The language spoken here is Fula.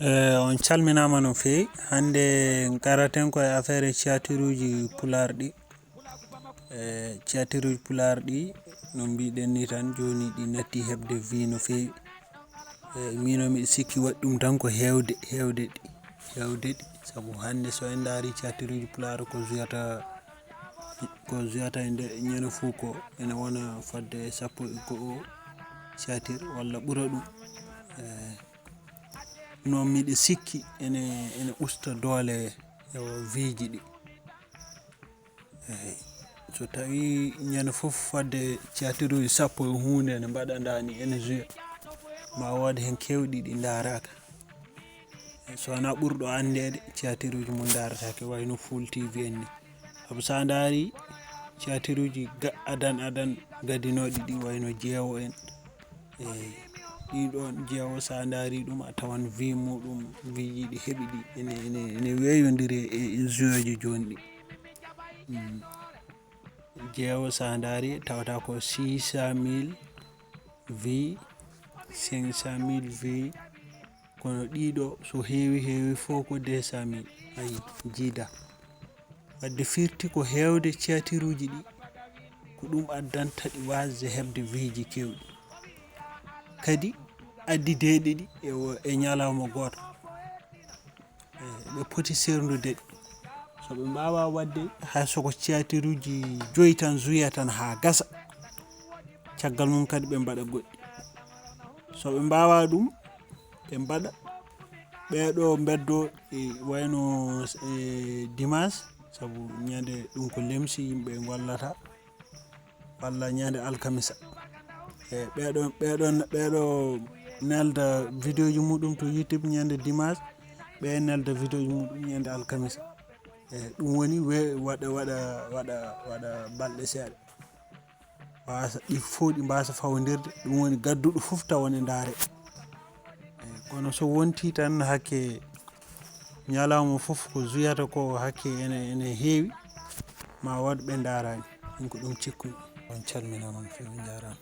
On calminama no fewi. Hande garaten koye affaire ciatiruji pularɗi. Ciatiruji pularɗi no mbiɗen ni tan joni ɗi natti hebde vie no fewi. Mino miɗo sikki waɗi ɗum tan ko hewde ɗi saabu hande so en daari ciatiruji pular ko juyata e nder ñande fuu ko ene wona fodde sappo e go'o ciatir walla ɓura ɗum. No miɗo sikki ene usta doole vie ji ɗi. So tawi ñande foof fodde ciatiruji sappo e hunde nde mbaɗa ni ene juya ma wod hen kewɗi ɗi daraka. So wona ɓurɗo andede ciatiruji mum daratake wayno Full TV en ni. Saabu sa daari ciatiruji adan gadinoɗi ɗi wayno Jeewo en ɗiɗon Jeewo sa daari ɗum a tawan vie muɗum vie ji ɗi heeɓi ɗi ene weyodiri e jeux ji joni ɗi. Jeewo sa daari tawata ko 600 000 vie 500 000 vie kono ɗiɗo so heewi fof ko 200 000 ayi jiida. Wadde firti ko hewde ciatiruji ɗi ko ɗum addanta ɗi wasde hebde vie ji kewɗi kadi addideɗe ɗi e ñalawma goto. Ɓe poti serndude ɗi so ɓe mbawa wadde hay soko ciatiruji 5 tan juya tan ha gasa caggal mum kadi ɓe mbaɗa goɗɗi. So ɓe mbawa ɗum ɓe mbaɗa ɓeɗo beddo wayno dimanche saabu ñande ɗum ko lemsi yimɓe gollata walla ñande alkamisa ɓeɗo nelda vidéo ji muɗum to YouTube ñande dimanche ɓe nelda vidéo ji muɗum ñande alkamisa. Ɗum woni waɗa balɗe seeɗa wasa ɗi fof ɗi mbasa fawodirde ɗum woni gadduɗo fof tawa ne daare. Kono so wonti tan hakke ñalawma fof ko juyata ko hakke ene heewi ma wod ɓe darani ɗum ko ɗum cikkumi. On calminama no fewi, on jarama.